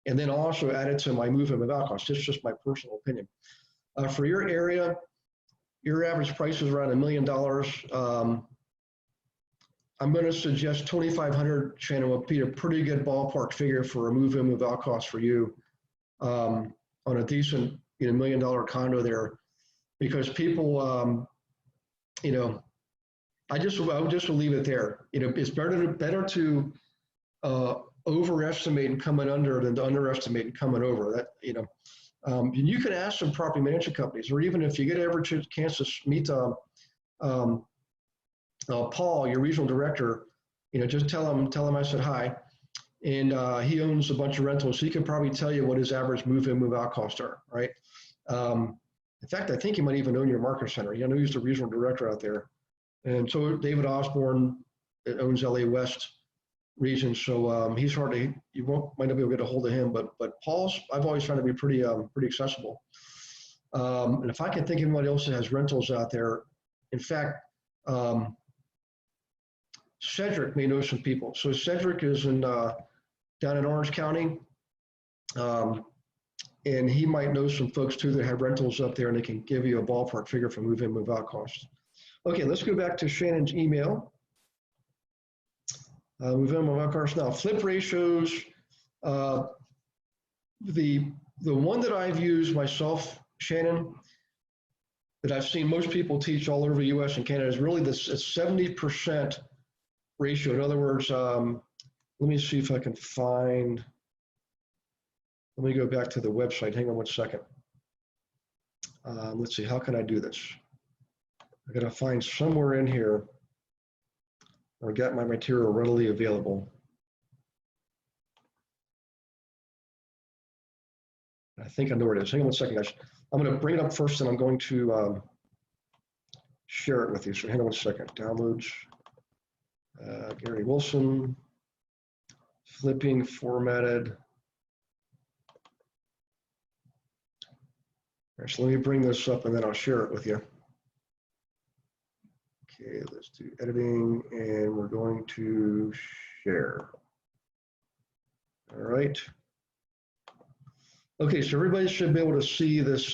and then also add it to my move and move out costs? It's just my personal opinion. For your area, your average price is around $1 million. I'm going to suggest 2,500, Shannon, would be a pretty good ballpark figure for a move in, move out cost for you on a decent, $1 million condo there, because people, I would just leave it there. It's better to overestimate and coming under than to underestimate and coming over. And you can ask some property management companies, or even if you get ever chance to meet Paul, your regional director, just tell him I said hi. And he owns a bunch of rentals, so he can probably tell you what his average move-in, move-out costs are, right? In fact, I think he might even own your market center. I know he's the regional director out there. And so David Osborne owns LA West region, so he's hard to, might not be able to get a hold of him, but Paul's, I've always found to be pretty accessible. And if I can think of anybody else that has rentals out there, in fact, Cedric may know some people. So Cedric is down in Orange County, and he might know some folks too that have rentals up there, and they can give you a ballpark figure for move in, move out costs. Okay, let's go back to Shannon's email. Move in, move out costs. Now, flip ratios. The one that I've used myself, Shannon, that I've seen most people teach all over the U.S. and Canada is really this 70% ratio. In other words, let me see if I can find, let me go back to the website. Hang on one second. Let's see, how can I do this? I gotta find somewhere in here or get my material readily available. I think I know where it is. Hang on one second, guys. I'm gonna bring it up first and I'm going to share it with you. So hang on one second. Downloads, Gary Wilson, flipping formatted. All right, so let me bring this up and then I'll share it with you. Okay, let's do editing and we're going to share. All right. Okay, so everybody should be able to see this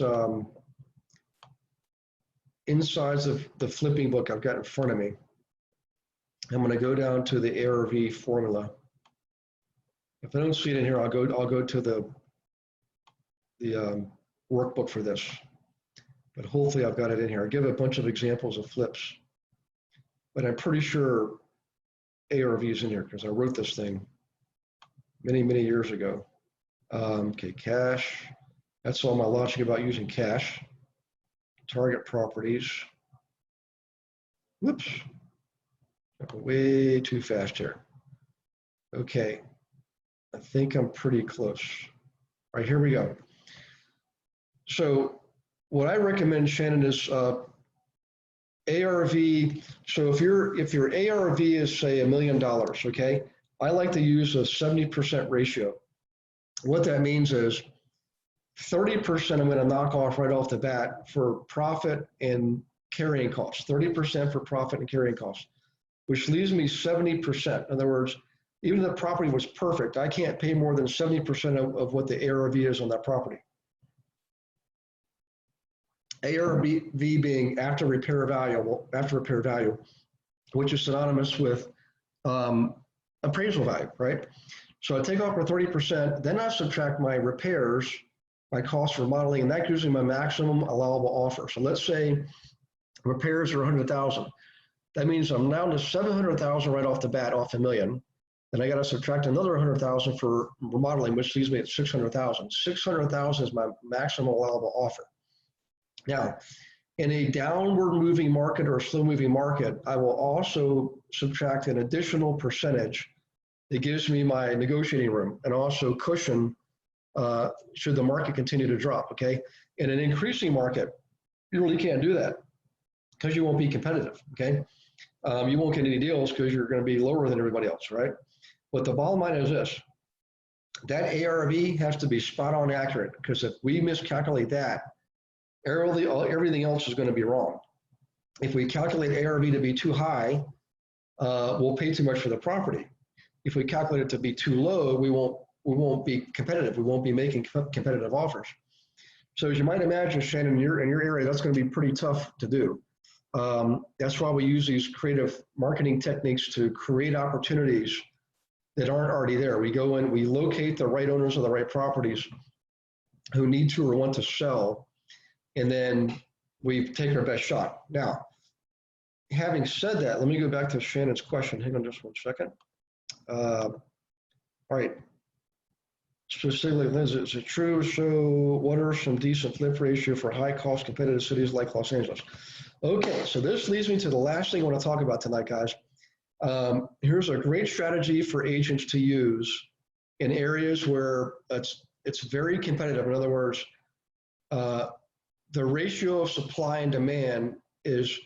insides of the flipping book I've got in front of me. I'm going to go down to the ARV formula. If I don't see it in here, I'll go to the workbook for this. But hopefully I've got it in here. I give a bunch of examples of flips, but I'm pretty sure ARV is in here because I wrote this thing many, many years ago. Okay, cash. That's all my logic about using cash. Target properties. Whoops. Way too fast here. Okay. I think I'm pretty close. All right, here we go. So what I recommend, Shannon, is ARV. So if your ARV is say $1 million, okay, I like to use a 70% ratio. What that means is 30% I'm going to knock off right off the bat for profit and carrying costs. 30% for profit and carrying costs, which leaves me 70%. In other words, even if the property was perfect, I can't pay more than 70% of what the ARV is on that property. ARV being after repair value, which is synonymous with appraisal value, right? So I take off my 30%, then I subtract my repairs, my cost for remodeling, and that gives me my maximum allowable offer. So let's say repairs are 100,000. That means I'm down to 700,000 right off the bat, off $1 million. Then I got to subtract another 100,000 for remodeling, which leaves me at 600,000. 600,000 is my maximum allowable offer. Now, in a downward moving market or a slow moving market, I will also subtract an additional percentage. It gives me my negotiating room and also cushion should the market continue to drop, okay? In an increasing market, you really can't do that because you won't be competitive, okay? You won't get any deals because you're going to be lower than everybody else, right? But the bottom line is this, that ARV has to be spot on accurate because if we miscalculate that, everything else is going to be wrong. If we calculate ARV to be too high, we'll pay too much for the property. If we calculate it to be too low, we won't be competitive. We won't be making competitive offers. So as you might imagine, Shannon, in your area, that's going to be pretty tough to do. That's why we use these creative marketing techniques to create opportunities that aren't already there. We go in, we locate the right owners of the right properties who need to or want to sell, and then we take our best shot. Now, having said that, let me go back to Shannon's question. Hang on just one second. All right. Specifically, Liz, is it true? So what are some decent flip ratio for high cost competitive cities like Los Angeles? Okay, so this leads me to the last thing I want to talk about tonight, guys. Here's a great strategy for agents to use in areas where it's very competitive. In other words, the ratio of supply and demand is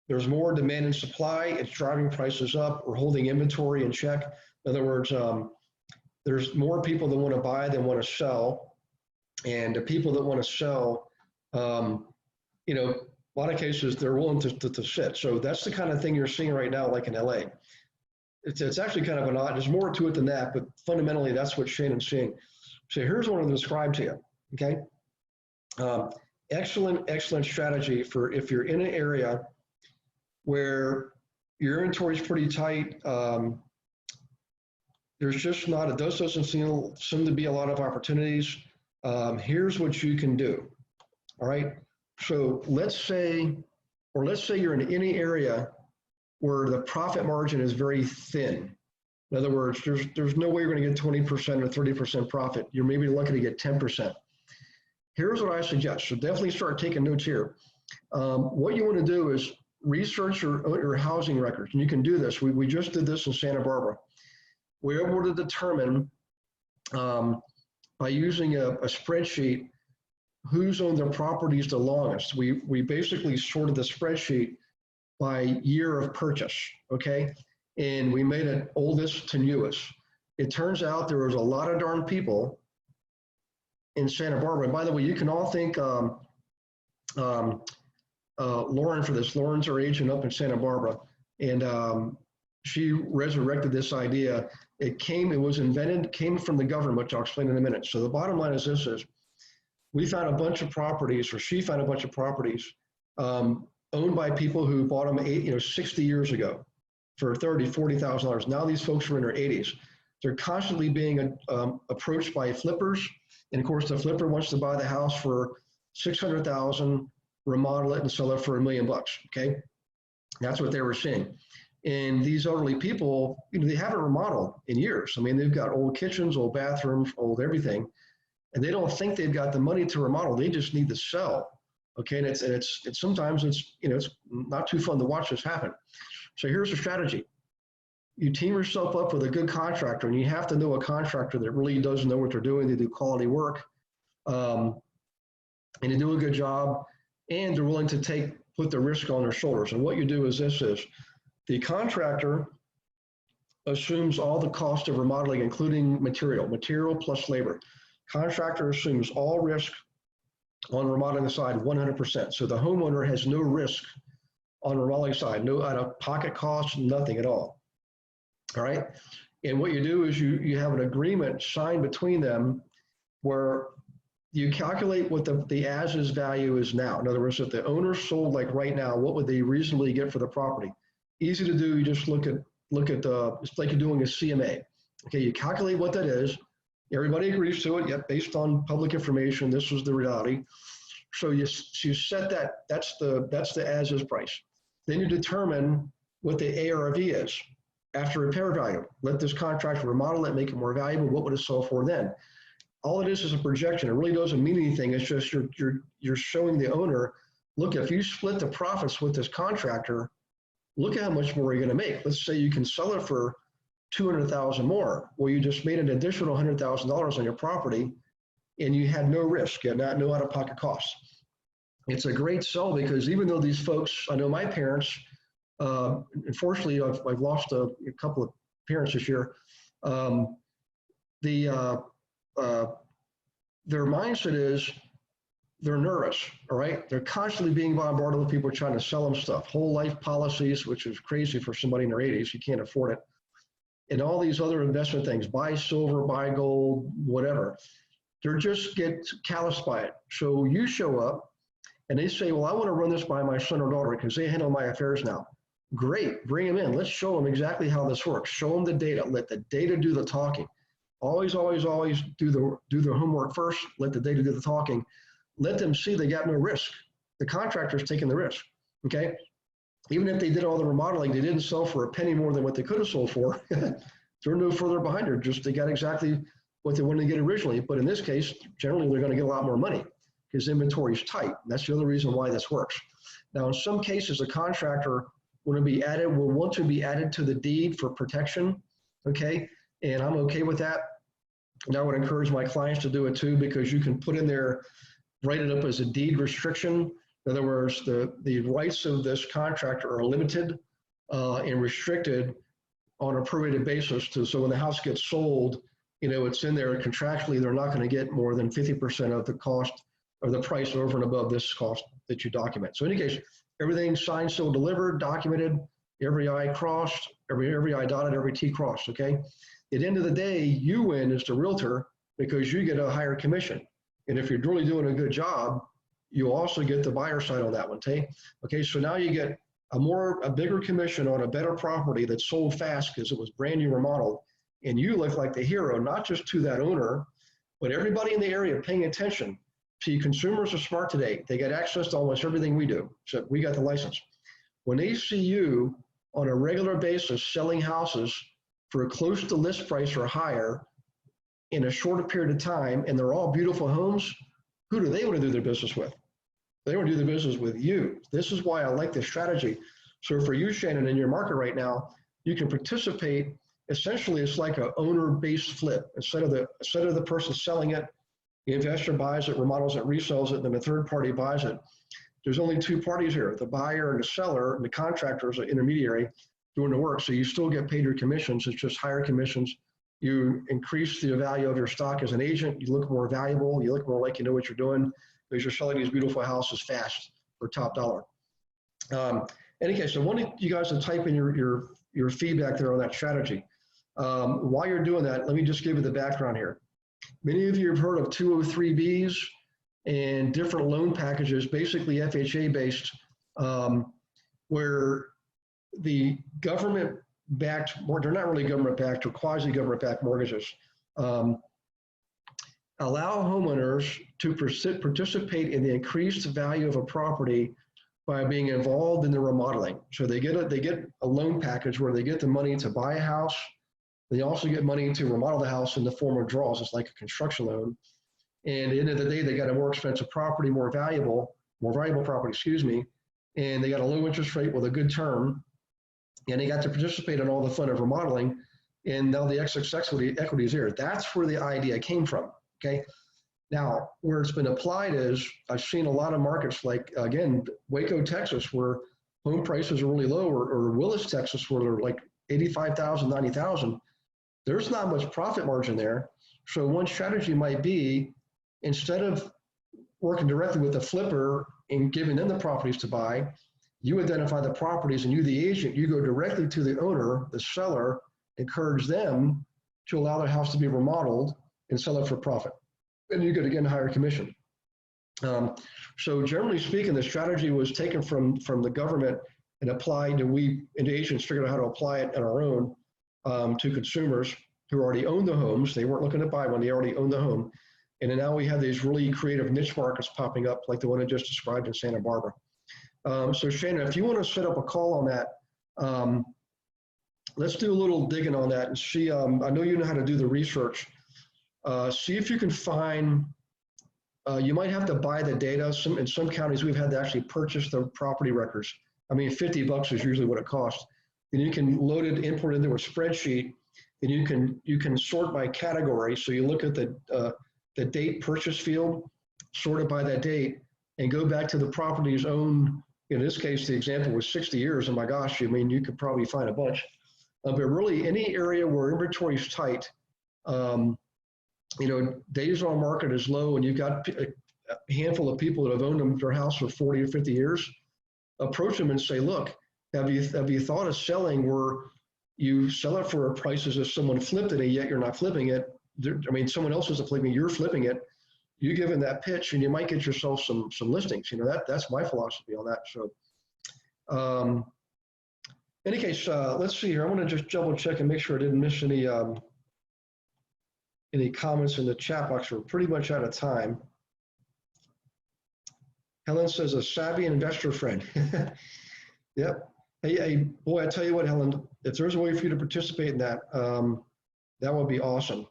there's more demand and supply, it's driving prices up, we're holding inventory in check. In other words, there's more people that want to buy than want to sell, and the people that want to sell, a lot of cases they're willing to sit. So that's the kind of thing you're seeing right now, like in LA. It's actually kind of an odd, there's more to it than that, but fundamentally that's what Shannon's seeing. So here's what I'm going to describe to you, okay? Excellent strategy for if you're in an area where your inventory is pretty tight, there's just not, it doesn't seem to be a lot of opportunities. Here's what you can do, all right? So let's say you're in any area where the profit margin is very thin. In other words, there's no way you're going to get 20% or 30% profit. You're maybe lucky to get 10%. Here's what I suggest. So definitely start taking notes here. What you want to do is research your housing records. And you can do this. We just did this in Santa Barbara. We were able to determine by using a spreadsheet who's owned their properties the longest. We basically sorted the spreadsheet by year of purchase, okay? And we made it oldest to newest. It turns out there was a lot of darn people in Santa Barbara. And by the way, you can all thank Lauren for this. Lauren's our agent up in Santa Barbara, and she resurrected this idea. It was invented, came from the government, which I'll explain in a minute. So the bottom line is this: we found a bunch of properties, or she found a bunch of properties owned by people who bought them 60 years ago for $30,000, $40,000. Now these folks are in their 80s. They're constantly being approached by flippers, and of course the flipper wants to buy the house for $600,000, remodel it, and sell it for $1 million. Okay, that's what they were seeing. And these elderly people, they haven't remodeled in years. I mean, they've got old kitchens, old bathrooms, old everything, and they don't think they've got the money to remodel. They just need to sell. Okay, and it's sometimes it's not too fun to watch this happen. So here's the strategy: you team yourself up with a good contractor, and you have to know a contractor that really does know what they're doing. They do quality work, and they do a good job, and they're willing to put the risk on their shoulders. And what you do is the contractor assumes all the cost of remodeling, including material plus labor. Contractor assumes all risk on remodeling side 100%. So the homeowner has no risk on remodeling side, no out-of-pocket costs, nothing at all. All right. And what you do is you have an agreement signed between them where you calculate what the as-is value is now. In other words, if the owner sold like right now, what would they reasonably get for the property? Easy to do. You just look at it's like you're doing a CMA. Okay, you calculate what that is. Everybody agrees to it. Yep, based on public information, this was the reality. So you set that. That's the as-is price. Then you determine what the ARV is after repair value. Let this contractor remodel it, make it more valuable. What would it sell for then? All it is a projection. It really doesn't mean anything. It's just you're showing the owner, look, if you split the profits with this contractor, look at how much more you're going to make. Let's say you can sell it for $200,000 more. Well, you just made an additional $100,000 on your property, and you had no risk, you had no out-of-pocket costs. It's a great sell because even though these folks, I know my parents, unfortunately, I've lost a couple of parents this year. Their mindset is they're nervous, all right? They're constantly being bombarded with people trying to sell them stuff, whole life policies, which is crazy for somebody in their 80s. You can't afford it. And all these other investment things, buy silver, buy gold, whatever. They're just get calloused by it. So you show up and they say, well, I want to run this by my son or daughter because they handle my affairs now. Great, bring them in. Let's show them exactly how this works. Show them the data. Let the data do the talking. Always, always, always do the homework first. Let the data do the talking. Let them see they got no risk. The contractor's taking the risk, okay? Even if they did all the remodeling, they didn't sell for a penny more than what they could have sold for. They're no further behind her. Just they got exactly what they wanted to get originally. But in this case, generally they're going to get a lot more money because inventory is tight. That's the other reason why this works. Now, in some cases, a contractor will want to be added to the deed for protection, okay? And I'm okay with that. And I would encourage my clients to do it too, because you can put in there, write it up as a deed restriction. In other words, the rights of this contractor are limited and restricted on a prorated basis. So when the house gets sold, it's in there contractually, they're not going to get more than 50% of the cost or the price over and above this cost that you document. So in any case, everything signed, sealed, delivered, documented, every I crossed, every I dotted, every T crossed, okay? At the end of the day, you win as the realtor because you get a higher commission. And if you're really doing a good job, you also get the buyer side on that one, okay? So now you get a bigger commission on a better property that's sold fast because it was brand new remodeled, and you look like the hero, not just to that owner, but everybody in the area paying attention. See, consumers are smart today. They get access to almost everything we do, so we got the license. When they see you on a regular basis selling houses for close to list price or higher in a shorter period of time, and they're all beautiful homes, who do they want to do their business with? They want to do the business with you. This is why I like this strategy. So for you, Shannon, in your market right now, you can participate. Essentially, it's like an owner-based flip. Instead of the person selling it, the investor buys it, remodels it, resells it, and then the third party buys it. There's only two parties here, the buyer and the seller, and the contractor is an intermediary doing the work. So you still get paid your commissions. It's just higher commissions. you increase the value of your stock as an agent, you look more valuable, you look more like you know what you're doing, because you're selling these beautiful houses fast for top dollar. Any case, so I want you guys to type in your feedback there on that strategy. While you're doing that, let me just give you the background here. Many of you have heard of 203Bs and different loan packages, basically FHA based, where the government backed, they're not really government backed or quasi government backed mortgages, allow homeowners to participate in the increased value of a property by being involved in the remodeling. So they get a loan package where they get the money to buy a house. They also get money to remodel the house in the form of draws. It's like a construction loan. And at the end of the day, they got a more expensive property, more valuable property, excuse me. And they got a low interest rate with a good term. And they got to participate in all the fun of remodeling. And now the excess equity is there. That's where the idea came from, okay? Now, where it's been applied is, I've seen a lot of markets like, again, Waco, Texas, where home prices are really low, or Willis, Texas, where they're like 85,000, 90,000. There's not much profit margin there. So one strategy might be, instead of working directly with the flipper and giving them the properties to buy, you identify the properties, and you, the agent, you go directly to the owner, the seller, encourage them to allow their house to be remodeled and sell it for profit. And you get, again, higher commission. So generally speaking, the strategy was taken from the government and applied, and we, and agents, figured out how to apply it on our own to consumers who already own the homes. They weren't looking to buy one, they already own the home. And then now we have these really creative niche markets popping up, like the one I just described in Santa Barbara. So Shannon, if you want to set up a call on that, let's do a little digging on that and see. I know you know how to do the research. See if you can find, you might have to buy the data. In some counties, we've had to actually purchase the property records. I mean, $50 is usually what it costs. And you can load it, import it into a spreadsheet, and you can sort by category. So you look at the date purchase field, sort it by that date, and go back to the property's own. In this case, the example was 60 years, and my gosh, I mean, you could probably find a bunch. But really, any area where inventory is tight, you know, days on market is low, and you've got a handful of people that have owned their house for 40 or 50 years, approach them and say, look, have you thought of selling where you sell it for a price as if someone flipped it, and yet you're not flipping it? I mean, someone else is flipping it, you're flipping it. You give them that pitch, and you might get yourself some listings. You know, that's my philosophy on that. So, any case, let's see here. I want to just double check and make sure I didn't miss any comments in the chat box. We're pretty much out of time. Helen says, a savvy investor friend. Yep. Hey, boy, I tell you what, Helen, if there's a way for you to participate in that, that would be awesome.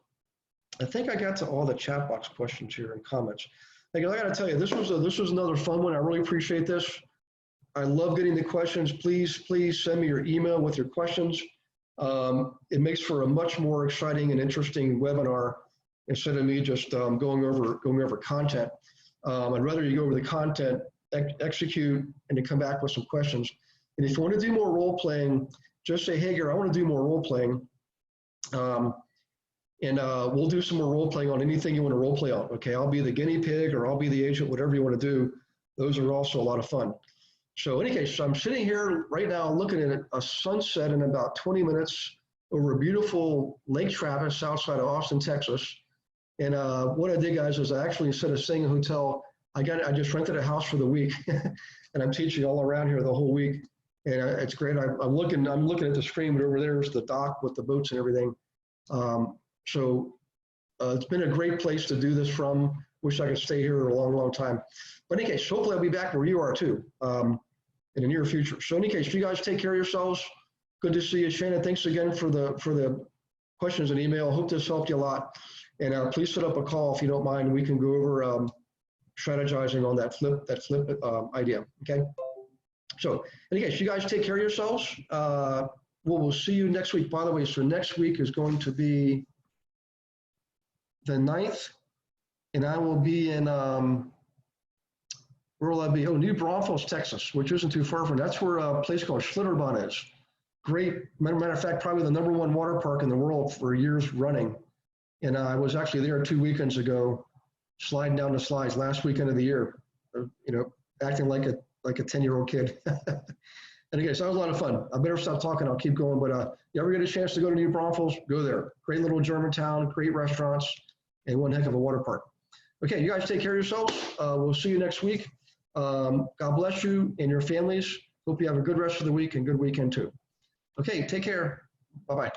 I think I got to all the chat box questions here and comments. Like, I got to tell you, this was another fun one. I really appreciate this. I love getting the questions. Please send me your email with your questions. It makes for a much more exciting and interesting webinar instead of me just going over content. I'd rather you go over the content, execute, and then come back with some questions. And if you want to do more role playing, just say, hey, Gary, I want to do more role playing. And we'll do some more role playing on anything you want to role play on. Okay, I'll be the guinea pig, or I'll be the agent, whatever you want to do. Those are also a lot of fun. So in any case, so I'm sitting here right now looking at a sunset in about 20 minutes over a beautiful Lake Travis outside of Austin, Texas. And what I did, guys, is I actually, instead of staying in a hotel, I just rented a house for the week, and I'm teaching all around here the whole week. And it's great. I'm looking at the screen, but over there is the dock with the boats and everything. So it's been a great place to do this from. Wish I could stay here a long, long time. But in any case, hopefully I'll be back where you are too in the near future. So in any case, you guys take care of yourselves. Good to see you, Shannon. Thanks again for the questions and email. Hope this helped you a lot. And please set up a call if you don't mind. We can go over strategizing on that flip idea. Okay. So in any case, you guys take care of yourselves. We'll see you next week. By the way, so next week is going to be the 9th, and I will be in, where will I be? Oh, New Braunfels, Texas, which isn't too far from, that's where a place called Schlitterbahn is. great, matter of fact, probably the #1 water park in the world for years running. And I was actually there 2 weekends ago, sliding down the slides last weekend of the year, acting like a 10-year-old kid. And again, so that was a lot of fun. I better stop talking. I'll keep going. But you ever get a chance to go to New Braunfels, go there. Great little German town, great restaurants, and one heck of a water park. Okay, you guys take care of yourselves. We'll see you next week. God bless you and your families. Hope you have a good rest of the week and good weekend too. Okay, take care. Bye-bye.